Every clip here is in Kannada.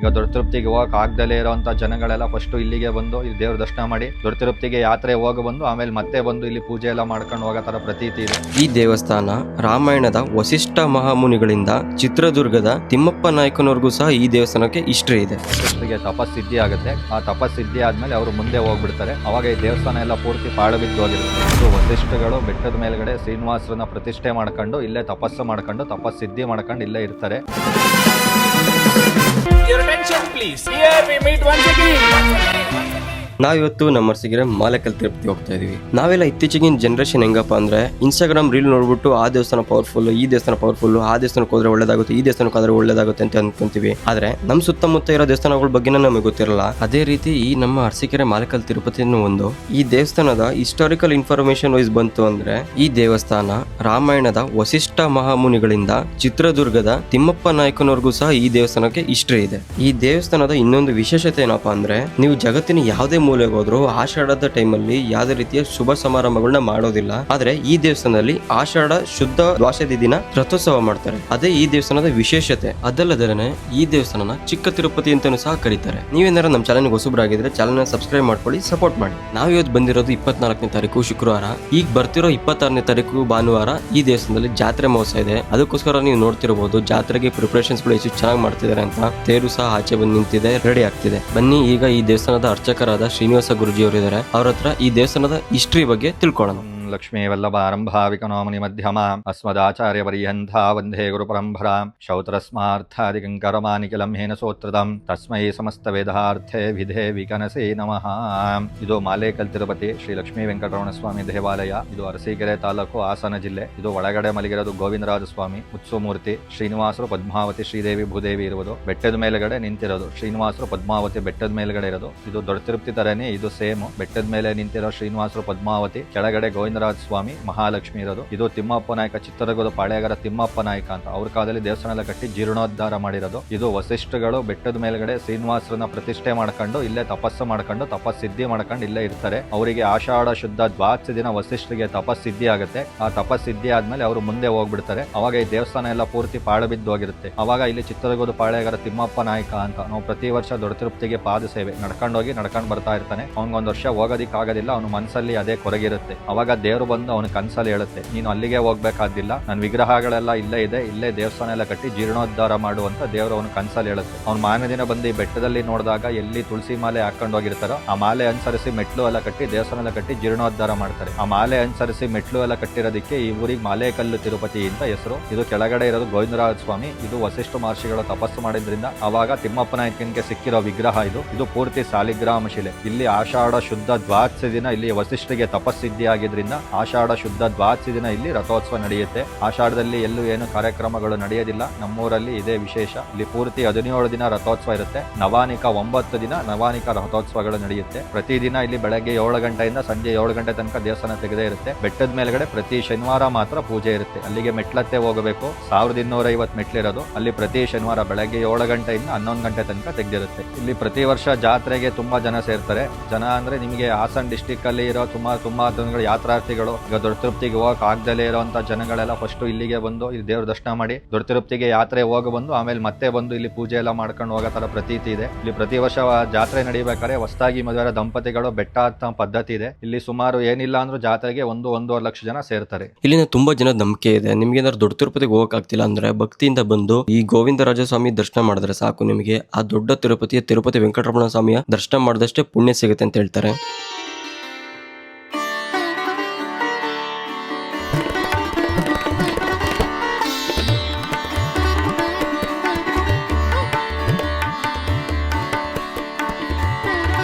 ಈಗ ದೊಡ್ಡ ತಿರುಪತಿಗೆ ಹೋಗಕ್ ಆಗ್ದಲೇ ಇರೋಂಥ ಜನಗಳೆಲ್ಲ ಫಸ್ಟ್ ಇಲ್ಲಿಗೆ ಬಂದು ಇಲ್ಲಿ ದೇವ್ರ ದರ್ಶನ ಮಾಡಿ ದೊಡ್ಡ ತಿರುಪತಿಗೆ ಯಾತ್ರೆ ಹೋಗ ಬಂದು ಆಮೇಲೆ ಮತ್ತೆ ಬಂದು ಇಲ್ಲಿ ಪೂಜೆ ಎಲ್ಲ ಮಾಡ್ಕೊಂಡು ಹೋಗೋ ತರ ಪ್ರತೀತಿ ಇದೆ. ಈ ದೇವಸ್ಥಾನ ರಾಮಾಯಣದ ವಸಿಷ್ಠ ಮಹಾಮುನಿಗಳಿಂದ ಚಿತ್ರದುರ್ಗದ ತಿಮ್ಮಪ್ಪ ನಾಯಕನವರೆಗೂ ಸಹ ಈ ದೇವಸ್ಥಾನಕ್ಕೆ ಹಿಸ್ಟ್ರಿ ಇದೆ. ವಸಿಷ್ಠರಿಗೆ ತಪಸ್ಸಿದ್ಧಿ ಆಗುತ್ತೆ. ಆ ತಪಸ್ಸಿದ್ಧಿ ಆದ್ಮೇಲೆ ಅವರು ಮುಂದೆ ಹೋಗ್ಬಿಡ್ತಾರೆ. ಅವಾಗ ಈ ದೇವಸ್ಥಾನ ಎಲ್ಲ ಪೂರ್ತಿ ಪಾಳು ಬಿದ್ದು ಹೋಗಿರುತ್ತೆ. ಇದು ವಸಿಷ್ಠಗಳು ಬೆಟ್ಟದ ಮೇಲ್ಗಡೆ ಶ್ರೀನಿವಾಸರನ್ನ ಪ್ರತಿಷ್ಠೆ ಮಾಡ್ಕೊಂಡು ಇಲ್ಲೇ ತಪಸ್ಸು ಮಾಡ್ಕೊಂಡು ತಪಸ್ಸಿದ್ಧಿ ಮಾಡ್ಕೊಂಡು ಇಲ್ಲೇ ಇರ್ತಾರೆ. Your attention please. Here we meet once again. ನಾವಿವತ್ತು ನಮ್ಮ ಅರಸೀಕೆರೆ ಮಾಲೇಕಲ್ ತಿರುಪತಿ ಹೋಗ್ತಾ ಇದೀವಿ. ನಾವೆಲ್ಲ ಇತ್ತೀಚೆಗಿನ ಜನರೇಷನ್ ಹೆಂಗಪ್ಪ ಅಂದ್ರೆ ಇನ್ಸ್ಟಾಗ್ರಾಮ್ ರೀಲ್ ನೋಡ್ಬಿಟ್ಟು ಆ ದೇವಸ್ಥಾನ ಪವರ್ಫುಲ್, ಈ ದೇವಸ್ಥಾನ ಪವರ್ಫುಲ್, ಆ ದೇವಸ್ಥಾನಕ್ಕೆ ಹೋದ್ರೆ ಒಳ್ಳೇದಾಗುತ್ತೆ, ಈ ದೇವಸ್ಥಾನಕ್ಕೆ ಹೋದ್ರೆ ಒಳ್ಳೇದಾಗುತ್ತೆ ಅಂತ ಅನ್ಕೊಂತೀವಿ. ಆದ್ರೆ ನಮ್ ಸುತ್ತಮುತ್ತ ಇರೋ ದೇವಸ್ಥಾನಗಳ ಬಗ್ಗೆನೇ ನಮಗೆ ಗೊತ್ತಿರಲ್ಲ. ಅದೇ ರೀತಿ ಈ ನಮ್ಮ ಅರಸೀಕೆರೆ ಮಾಲೇಕಲ್ ತಿರುಪತಿನೂ ಒಂದು. ಈ ದೇವಸ್ಥಾನದ ಹಿಸ್ಟಾರಿಕಲ್ ಇನ್ಫಾರ್ಮೇಶನ್ ವೈಸ್ ಬಂತು ಅಂದ್ರೆ ಈ ದೇವಸ್ಥಾನ ರಾಮಾಯಣದ ವಸಿಷ್ಠ ಮಹಾಮುನಿಗಳಿಂದ ಚಿತ್ರದುರ್ಗದ ತಿಮ್ಮಪ್ಪ ನಾಯಕನವರೆಗೂ ಸಹ ಈ ದೇವಸ್ಥಾನಕ್ಕೆ ಹಿಸ್ಟ್ರಿ ಇದೆ. ಈ ದೇವಸ್ಥಾನದ ಇನ್ನೊಂದು ವಿಶೇಷತೆ ಏನಪ್ಪಾ ಅಂದ್ರೆ ನೀವು ಜಗತ್ತಿನ ಯಾವುದೇ ಮೂಲೆಗೆ ಹೋದ್ರು ಆಷಾಢದ ಟೈಮಲ್ಲಿ ಯಾವುದೇ ರೀತಿಯ ಶುಭ ಸಮಾರಂಭಗಳನ್ನ ಮಾಡೋದಿಲ್ಲ. ಆದ್ರೆ ಈ ದೇವಸ್ಥಾನದಲ್ಲಿ ಆಷಾಢ ಶುದ್ಧ ದ್ವಾದಶಿ ದಿನ ರಥೋತ್ಸವ ಮಾಡ್ತಾರೆ. ಅದೇ ಈ ದೇವಸ್ಥಾನದ ವಿಶೇಷತೆ. ಅದಲ್ಲದೇ ಈ ದೇವಸ್ಥಾನನ ಚಿಕ್ಕ ತಿರುಪತಿ ಅಂತಾನೂ ಸಹ ಕರೀತಾರೆ. ನೀವೇನಾರ ನಮ್ಮ ಚಾನಲ್ಗೆ ಹೊಸಬರಾಗಿದ್ರೆ ಚಾನಲ್ನ ಸಬ್ಸ್ಕ್ರೈಬ್ ಮಾಡ್ಕೊಳ್ಳಿ, ಸಪೋರ್ಟ್ ಮಾಡಿ. ನಾವಿವತ್ತು ಬಂದಿರೋದು 24ನೇ ತಾರೀಕು ಶುಕ್ರವಾರ. ಈಗ ಬರ್ತಿರೋ 26ನೇ ತಾರೀಕು ಭಾನುವಾರ ಈ ದೇವಸ್ಥಾನದಲ್ಲಿ ಜಾತ್ರೆ ಮಹೋತ್ಸವ ಇದೆ. ಅದಕ್ಕೋಸ್ಕರ ನೀವು ನೋಡ್ತಿರಬಹುದು ಜಾತ್ರೆಗೆ ಪ್ರಿಪರೇಷನ್ಸ್ ಗಳು ಎಷ್ಟು ಚೆನ್ನಾಗಿ ಮಾಡ್ತಿದ್ದಾರೆ ಅಂತ. ತೇರು ಸಹ ಆಚೆ ಬಂದು ನಿಂತಿದೆ, ರೆಡಿ ಆಗ್ತಿದೆ. ಬನ್ನಿ ಈಗ ಈ ದೇವಸ್ಥಾನದ ಅರ್ಚಕರಾದ ಶ್ರೀನಿವಾಸ ಗುರುಜಿ ಅವರು ಇದ್ದಾರೆ. ಅವ್ರ ಹತ್ರ ಈ ದೇವಸ್ಥಾನದ ಹಿಸ್ಟ್ರಿ ಬಗ್ಗೆ ತಿಳ್ಕೊಳ್ಳೋಣ. ಲಕ್ಷ್ಮೀ ವಲ್ಲಭಾರಂಭಾವಿಕನೋಮನಿ ಮಧ್ಯಮ ಅಸ್ಮದಾಚಾರ್ಯ ಪರ್ಯಂತ ವಂದೇ ಗುರು ಪರಂಪರಾ ಶೌತ್ರಸ್ಮಾರ್ಥಾದಿಕಂಕರಮಾನಿ ಕಿಲಂಹೇನ ಸೋತ್ರದಂ ತಸ್ಮೈ ಸಮಸ್ತ ವೇದಾರ್ಥೇ ವಿಧೇ ವಿಕನಸೇ ನಮಃ. ಇದು ಮಾಲೇಕಲ್ ತಿರುಪತಿ ಶ್ರೀ ಲಕ್ಷ್ಮೀ ವೆಂಕಟರಮಣ ಸ್ವಾಮಿ ದೇವಾಲಯ. ಇದು ಅರಸೀಕೆರೆ ತಾಲೂಕು, ಹಾಸನ ಜಿಲ್ಲೆ. ಇದು ಒಳಗಡೆ ಮಲಗಿರೋದು ಗೋವಿಂದರಾಜ ಸ್ವಾಮಿ ಉತ್ಸವಮೂರ್ತಿ. ಶ್ರೀನಿವಾಸರು ಪದ್ಮಾವತಿ ಶ್ರೀದೇವಿ ಭೂದೇವಿ ಇರುವುದು. ಬೆಟ್ಟದ ಮೇಲ್ಗಡೆ ನಿಂತಿರೋದು ಶ್ರೀನಿವಾಸರು ಪದ್ಮಾವತಿ ಬೆಟ್ಟದ ಮೇಲ್ಗಡೆ ಇರೋದು. ಇದು ದೊಡ್ಡ ತಿರುಪತಿ ತರನೇ ಇದು ಸೇಮ್. ಬೆಟ್ಟದ ಮೇಲೆ ನಿಂತಿರೋ ಶ್ರೀನಿವಾಸರು ಪದ್ಮಾವತಿ, ಕೆಳಗಡೆ ಗೋವಿಂದರಾಜ ಸ್ವಾಮಿ ಮಹಾಲಕ್ಷ್ಮಿ ಇರೋದು. ಇದು ತಿಮ್ಮಪ್ಪ ನಾಯಕ, ಚಿತ್ರದುರ್ಗದ ಪಾಳೆಗಾರ ತಿಮ್ಮಪ್ಪ ನಾಯಕ ಅಂತ. ಅವ್ರ ಕಾಲದಲ್ಲಿ ದೇವಸ್ಥಾನ ಎಲ್ಲ ಕಟ್ಟಿ ಜೀರ್ಣೋದ್ಧಾರ ಮಾಡಿರೋದು. ಇದು ವಸಿಷ್ಠಗಳು ಬೆಟ್ಟದ ಮೇಲ್ಗಡೆ ಶ್ರೀನಿವಾಸರನ್ನ ಪ್ರತಿಷ್ಠೆ ಮಾಡ್ಕೊಂಡು ಇಲ್ಲೇ ತಪಸ್ಸು ಮಾಡ್ಕೊಂಡು ತಪಸ್ಸಿದ್ಧಿ ಮಾಡ್ಕೊಂಡು ಇಲ್ಲೇ ಇರ್ತಾರೆ. ಅವರಿಗೆ ಆಷಾಢ ಶುದ್ಧ ದ್ವಾದಶಿ ದಿನ ವಸಿಷ್ಠರಿಗೆ ತಪಸ್ಸಿದ್ಧಿ ಆಗುತ್ತೆ. ಆ ತಪಸ್ಸಿದ್ಧಿ ಆದ್ಮೇಲೆ ಅವರು ಮುಂದೆ ಹೋಗ್ಬಿಡ್ತಾರೆ. ಅವಾಗ ಈ ದೇವಸ್ಥಾನ ಎಲ್ಲ ಪೂರ್ತಿ ಪಾಳು ಬಿದ್ದು ಹೋಗಿರುತ್ತೆ. ಅವಾಗ ಇಲ್ಲಿ ಚಿತ್ರದುರ್ಗದ ಪಾಳೆಗಾರ ತಿಮ್ಮಪ್ಪ ನಾಯಕ ಅಂತ ನಾವು ಪ್ರತಿ ವರ್ಷ ದೊಡ್ಡ ತಿರುಪತಿಗೆ ಪಾದ ಸೇವೆ ನಡ್ಕೊಂಡೋಗಿ ನಡ್ಕೊಂಡು ಬರ್ತಾ ಇರ್ತಾನೆ. ಅವ್ನಿಗೊಂದು ವರ್ಷ ಹೋಗೋದಿಕ್ ಆಗೋದಿಲ್ಲ, ಅವನ ಮನಸ್ಸಲ್ಲಿ ಅದೇ ಕೊರಗಿರುತ್ತೆ. ಅವಾಗ ದೇವರು ಬಂದು ಅವನ ಕನ್ಸಲ್ಲಿ ಹೇಳುತ್ತೆ, ನೀನು ಅಲ್ಲಿಗೆ ಹೋಗ್ಬೇಕಾದಿಲ್ಲ, ನನ್ನ ವಿಗ್ರಹಗಳೆಲ್ಲ ಇಲ್ಲೇ ಇದೆ, ಇಲ್ಲೇ ದೇವಸ್ಥಾನ ಎಲ್ಲ ಕಟ್ಟಿ ಜೀರ್ಣೋದ್ಧಾರ ಮಾಡುವಂತ ದೇವರು ಅವನ ಕನ್ಸಲ್ಲಿ ಹೇಳುತ್ತೆ. ಅವ್ನ ಮಾರನೇ ದಿನ ಬಂದು ಈ ಬೆಟ್ಟದಲ್ಲಿ ನೋಡಿದಾಗ ಎಲ್ಲಿ ತುಳಸಿ ಮಾಲೆ ಹಾಕೊಂಡು ಹೋಗಿರ್ತಾರೋ ಆ ಮಾಲೆ ಅನುಸರಿಸಿ ಮೆಟ್ಲು ಎಲ್ಲ ಕಟ್ಟಿ ದೇವಸ್ಥಾನ ಎಲ್ಲ ಕಟ್ಟಿ ಜೀರ್ಣೋದ್ಧಾರ ಮಾಡ್ತಾರೆ. ಆ ಮಾಲೆ ಅನುಸರಿಸಿ ಮೆಟ್ಲು ಎಲ್ಲ ಕಟ್ಟಿರೋದಕ್ಕೆ ಈ ಊರಿಗೆ ಮಾಲೇಕಲ್ಲು ತಿರುಪತಿ ಅಂತ ಹೆಸರು. ಇದು ಕೆಳಗಡೆ ಇರೋದು ಗೋವಿಂದರಾಜ ಸ್ವಾಮಿ. ಇದು ವಸಿಷ್ಠ ಮಹರ್ಷಿಗಳು ತಪಸ್ಸು ಮಾಡಿದ್ರಿಂದ ಅವಾಗ ತಿಮ್ಮಪ್ಪ ನಾಯಕನಿಗೆ ಸಿಕ್ಕಿರೋ ವಿಗ್ರಹ ಇದು. ಇದು ಪೂರ್ತಿ ಸಾಲಿಗ್ರಾಮ ಶಿಲೆ. ಇಲ್ಲಿ ಆಷಾಢ ಶುದ್ಧ ದ್ವಾದಶಿ ದಿನ ಇಲ್ಲಿ ವಸಿಷ್ಠರಿಗೆ ತಪಸ್ಸಿದ್ಧಿ ಆಗಿದ್ರಿಂದ ಆಷಾಢ ಶುದ್ಧ ದ್ವಾದಶಿ ದಿನ ಇಲ್ಲಿ ರಥೋತ್ಸವ ನಡೆಯುತ್ತೆ. ಆಷಾಢದಲ್ಲಿ ಎಲ್ಲೂ ಏನು ಕಾರ್ಯಕ್ರಮಗಳು ನಡೆಯೋದಿಲ್ಲ. ನಮ್ಮೂರಲ್ಲಿ ಇದೇ ವಿಶೇಷ. ಇಲ್ಲಿ ಪೂರ್ತಿ 17 ದಿನ ರಥೋತ್ಸವ ಇರುತ್ತೆ. ನವಾನಿಕ 9 ದಿನ ನವಾನಿಕ ರಥೋತ್ಸವಗಳು ನಡೆಯುತ್ತೆ. ಪ್ರತಿದಿನ ಇಲ್ಲಿ ಬೆಳಗ್ಗೆ 7 ಗಂಟೆಯಿಂದ ಸಂಜೆ 7 ಗಂಟೆ ತನಕ ದೇವಸ್ಥಾನ ತೆಗೆದೇ ಇರುತ್ತೆ. ಬೆಟ್ಟದ ಮೇಲ್ಗಡೆ ಪ್ರತಿ ಶನಿವಾರ ಮಾತ್ರ ಪೂಜೆ ಇರುತ್ತೆ. ಅಲ್ಲಿಗೆ ಮೆಟ್ಲತ್ತೆ ಹೋಗಬೇಕು. 1250 ಮೆಟ್ಲಿರೋದು. ಅಲ್ಲಿ ಪ್ರತಿ ಶನಿವಾರ ಬೆಳಗ್ಗೆ 7 ಗಂಟೆಯಿಂದ 11 ಗಂಟೆ ತನಕ ತೆಗೆದಿರುತ್ತೆ. ಇಲ್ಲಿ ಪ್ರತಿ ವರ್ಷ ಜಾತ್ರೆಗೆ ತುಂಬಾ ಜನ ಸೇರ್ತಾರೆ. ಜನ ಅಂದ್ರೆ ನಿಮಗೆ ಹಾಸನ ಡಿಸ್ಟಿಕ್ ಅಲ್ಲಿ ಇರೋ ತುಂಬಾ ಜನಗಳು ಯಾತ್ರಾರ್ಥಿಗಳು. ಈಗ ದೊಡ್ಡ ತಿರುಪತಿಗೆ ಹೋಗಕ್ ಆಗ್ದಲೇ ಇರೋಂಥ ಜನಗಳೆಲ್ಲ ಫಸ್ಟ್ ಇಲ್ಲಿಗೆ ಬಂದು ಇಲ್ಲಿ ದೇವ್ರ ದರ್ಶನ ಮಾಡಿ ದೊಡ್ಡ ತಿರುಪತಿಗೆ ಯಾತ್ರೆ ಹೋಗ ಬಂದು ಆಮೇಲೆ ಮತ್ತೆ ಬಂದು ಇಲ್ಲಿ ಪೂಜೆ ಎಲ್ಲ ಮಾಡ್ಕೊಂಡು ಹೋಗೋ ತರ ಪ್ರತೀತಿ ಇದೆ. ಇಲ್ಲಿ ಪ್ರತಿ ವರ್ಷ ಜಾತ್ರೆ ನಡೀಬೇಕಾದ್ರೆ ಹೊಸದಾಗಿ ಮದುವೆ ದಂಪತಿಗಳು ಬೆಟ್ಟ ಹತ್ತ ಪದ್ಧತಿ ಇದೆ. ಇಲ್ಲಿ ಸುಮಾರು ಏನಿಲ್ಲ ಅಂದ್ರೂ ಜಾತ್ರೆಗೆ 1-1.5 ಲಕ್ಷ ಜನ ಸೇರ್ತಾರೆ. ಇಲ್ಲಿನ ತುಂಬಾ ಜನ ನಂಬಿಕೆ ಇದೆ. ನಿಮ್ಗೆ ಏನಾದ್ರು ದೊಡ್ಡ ತಿರುಪತಿಗೆ ಹೋಗಕ್ ಆಗ್ತಿಲ್ಲ ಅಂದ್ರೆ ಭಕ್ತಿಯಿಂದ ಬಂದು ಈ ಗೋವಿಂದರಾಜ ಸ್ವಾಮಿ ದರ್ಶನ ಮಾಡಿದ್ರೆ ಸಾಕು. ನಿಮಗೆ ಆ ದೊಡ್ಡ ತಿರುಪತಿ ವೆಂಕಟರಮಣ ಸ್ವಾಮಿಯ ದರ್ಶನ ಮಾಡಿದಷ್ಟೇ ಪುಣ್ಯ ಸಿಗುತ್ತೆ ಅಂತ ಹೇಳ್ತಾರೆ.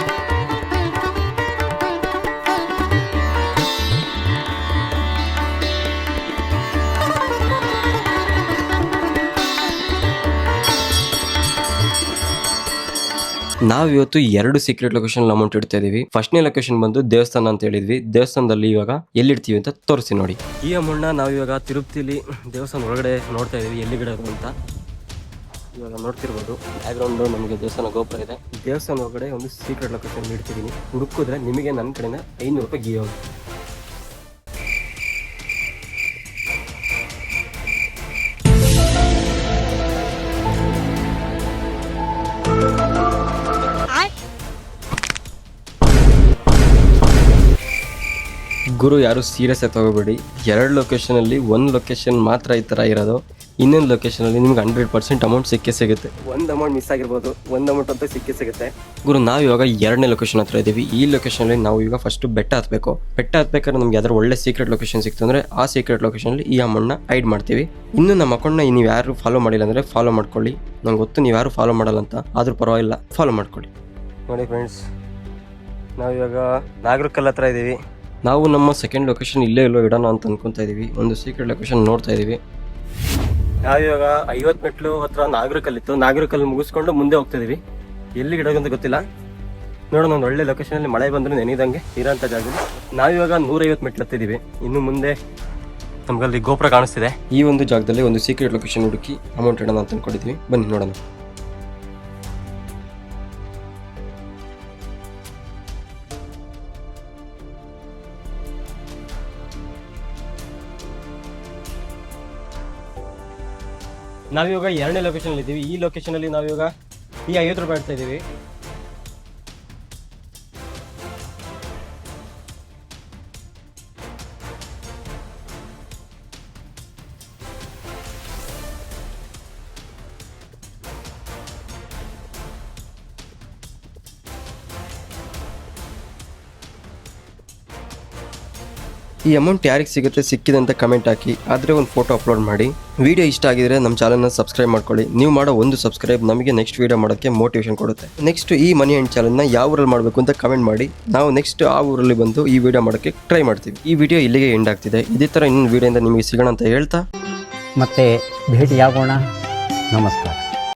ನಾವಿವತ್ತು 2 ಸೀಕ್ರೆಟ್ ಲೊಕೇಶನ್ ಅಮೌಂಟ್ ಇಡ್ತಾ ಇದೀವಿ. ಫಸ್ಟ್ನೇ ಲೊಕೇಶನ್ ಬಂದು ದೇವಸ್ಥಾನ ಅಂತ ಹೇಳಿದ್ವಿ. ದೇವಸ್ಥಾನದಲ್ಲಿ ಇವಾಗ ಎಲ್ಲಿಡ್ತೀವಿ ಅಂತ ತೋರಿಸಿ ನೋಡಿ. ಈ ಅಮೌಂಟ್ ನಾವಿವಾಗ ತಿರುಪತಿಲಿ ದೇವಸ್ಥಾನ ಒಳಗಡೆ ನೋಡ್ತಾ ಇದೀವಿ ಎಲ್ಲಿಗಿಡೋದು ಅಂತ. ಇವಾಗ ನೋಡ್ತಿರ್ಬೋದು ಬ್ಯಾಕ್ ಗ್ರೌಂಡ್ ನಮಗೆ ದೇವಸ್ಥಾನ ಗೋಪುರ ಇದೆ. ದೇವಸ್ಥಾನ ಒಳಗಡೆ ಒಂದು ಸೀಕ್ರೆಟ್ ಲೊಕೇಶನ್ ಇಡ್ತಿದೀನಿ. ಹುಡುಕಿದ್ರೆ ನಿಮಗೆ ನನ್ನ ಕಡೆಯಿಂದ 500 ರೂಪಾಯಿ ಗಿವ್ ಆಗುತ್ತೆ. ಗುರು ಯಾರು ಸೀರಿಯಸ್ ಆಗಿ ತಗೋಬೇಡಿ. 2 ಲೊಕೇಶನಲ್ಲಿ 1 ಲೊಕೇಶನ್ ಮಾತ್ರ ಈ ಥರ ಇರೋದು. ಇನ್ನೊಂದು ಲೊಕೇಶನಲ್ಲಿ ನಿಮ್ಗೆ 100% ಅಮೌಂಟ್ ಸಿಗುತ್ತೆ. ಒಂದು ಅಮೌಂಟ್ ಮಿಸ್ ಆಗಿರ್ಬೋದು, ಒಂದು ಅಮೌಂಟ್ ಅಂತ ಸಿಗುತ್ತೆ. ಗುರು ನಾವು ಇವಾಗ 2ನೇ ಲೊಕೇಶನ್ ಹತ್ರ ಇದ್ದೀವಿ. ಈ ಲೊಕೇಶನಲ್ಲಿ ನಾವು ಈಗ ಫಸ್ಟ್ ಬೆಟ್ಟ ಹತ್ಬೇಕು. ಬೆಟ್ಟ ಹತ್ಬೇಕಾದ್ರೆ ನಮ್ಗೆ ಯಾವ್ದಾರು ಒಳ್ಳೆ ಸೀಕ್ರೆಟ್ ಲೊಕೇಶನ್ ಸಿಕ್ತು ಅಂದರೆ ಆ ಸೀಕ್ರೆಟ್ ಲೊಕೇಶನಲ್ಲಿ ಈ ಅಮೌಂಟ್ನ ಹೈಡ್ ಮಾಡ್ತೀವಿ. ಇನ್ನು ನಮ್ಮ ಅಕೌಂಟ್ನ ನೀವು ಯಾರು ಫಾಲೋ ಮಾಡಿಲ್ಲ ಅಂದರೆ ಫಾಲೋ ಮಾಡ್ಕೊಳ್ಳಿ. ನಂಗೆ ಗೊತ್ತು ನೀವು ಯಾರು ಫಾಲೋ ಮಾಡಲ್ಲ ಅಂತ, ಆದರೂ ಪರವಾಗಿಲ್ಲ ಫಾಲೋ ಮಾಡ್ಕೊಳ್ಳಿ. ನೋಡಿ ಫ್ರೆಂಡ್ಸ್, ನಾವಿವಾಗ ನಾಗರಕಲ್ ಹತ್ರ ಇದ್ದೀವಿ. ನಾವು ನಮ್ಮ ಸೆಕೆಂಡ್ ಲೊಕೇಶನ್ ಇಲ್ಲೇ ಇಲ್ಲೋ ಇಡೋಣ ಅಂತ ಅನ್ಕೊತಾ ಇದ್ದೀವಿ. ಒಂದು ಸೀಕ್ರೆಟ್ ಲೊಕೇಶನ್ ನೋಡ್ತಾ ಇದ್ದೀವಿ. ನಾವಿವಾಗ 50 ಮೆಟ್ಲು ಹತ್ರ ನಾಗರಕಲ್ ಇತ್ತು. ನಾಗರಕಲ್ ಮುಗಿಸ್ಕೊಂಡು ಮುಂದೆ ಹೋಗ್ತಾ ಇದೀವಿ. ಎಲ್ಲಿ ಇಡೋದಂತ ಗೊತ್ತಿಲ್ಲ. ನೋಡೋಣ, ಒಂದು ಒಳ್ಳೆ ಲೊಕೇಶನಲ್ಲಿ ಮಳೆ ಬಂದ್ರೆ ನೆನೆದಂಗೆ ಇರೋಂಥ ಜಾಗದಲ್ಲಿ. ನಾವಿವಾಗ 150 ಮೆಟ್ಲು ಹತ್ತಿದ್ದೀವಿ. ಇನ್ನು ಮುಂದೆ ನಮ್ಗಲ್ಲಿ ಗೋಪುರ ಕಾಣಿಸ್ತಿದೆ. ಈ ಒಂದು ಜಾಗದಲ್ಲಿ ಒಂದು ಸೀಕ್ರೆಟ್ ಲೊಕೇಶನ್ ಹುಡುಕಿ ಅಮೌಂಟ್ ಇಡೋಣ ಅಂತ ಅನ್ಕೊಂಡಿದ್ವಿ. ಬನ್ನಿ ನೋಡೋಣ. ನಾವಿವಾಗ 2ನೇ ಲೊಕೇಶನ್ ಇದ್ದೀವಿ. ಈ ಲೊಕೇಶನಲ್ಲಿ ನಾವಿವಾಗ ಈ 50 ರೂಪಾಯಿ ಇಡ್ತಾ ಇದ್ದೀವಿ. ಈ ಅಮೌಂಟ್ ಯಾರಿಗೆ ಸಿಗುತ್ತೆ ಸಿಕ್ಕಿದೆ ಅಂತ ಕಮೆಂಟ್ ಹಾಕಿ, ಆದರೆ ಒಂದು ಫೋಟೋ ಅಪ್ಲೋಡ್ ಮಾಡಿ. ವಿಡಿಯೋ ಇಷ್ಟ ಆಗಿದ್ರೆ ನಮ್ಮ ಚಾನಲ್ನ ಸಬ್ಸ್ಕ್ರೈಬ್ ಮಾಡ್ಕೊಳ್ಳಿ. ನೀವು ಮಾಡೋ ಒಂದು ಸಬ್ಸ್ಕ್ರೈಬ್ ನಮಗೆ ನೆಕ್ಸ್ಟ್ ವಿಡಿಯೋ ಮಾಡೋಕ್ಕೆ ಮೋಟಿವೇಶನ್ ಕೊಡುತ್ತೆ. ನೆಕ್ಸ್ಟ್ ಈ ಮನಿ ಆ್ಯಂಡ್ ಚಾನಲ್ನ ಯಾವ ಊರಲ್ಲಿ ಮಾಡಬೇಕು ಅಂತ ಕಮೆಂಟ್ ಮಾಡಿ. ನಾವು ನೆಕ್ಸ್ಟ್ ಆ ಊರಲ್ಲಿ ಬಂದು ಈ ವಿಡಿಯೋ ಮಾಡೋಕ್ಕೆ ಟ್ರೈ ಮಾಡ್ತೀವಿ. ಈ ವಿಡಿಯೋ ಇಲ್ಲಿಗೆ ಎಂಡ್ ಆಗ್ತಿದೆ. ಇದೇ ಥರ ಇನ್ನೊಂದು ವಿಡಿಯೋಯಿಂದ ನಿಮಗೆ ಸಿಗೋಣ ಅಂತ ಹೇಳ್ತಾ ಮತ್ತೆ ಭೇಟಿಯಾಗೋಣ. ನಮಸ್ಕಾರ.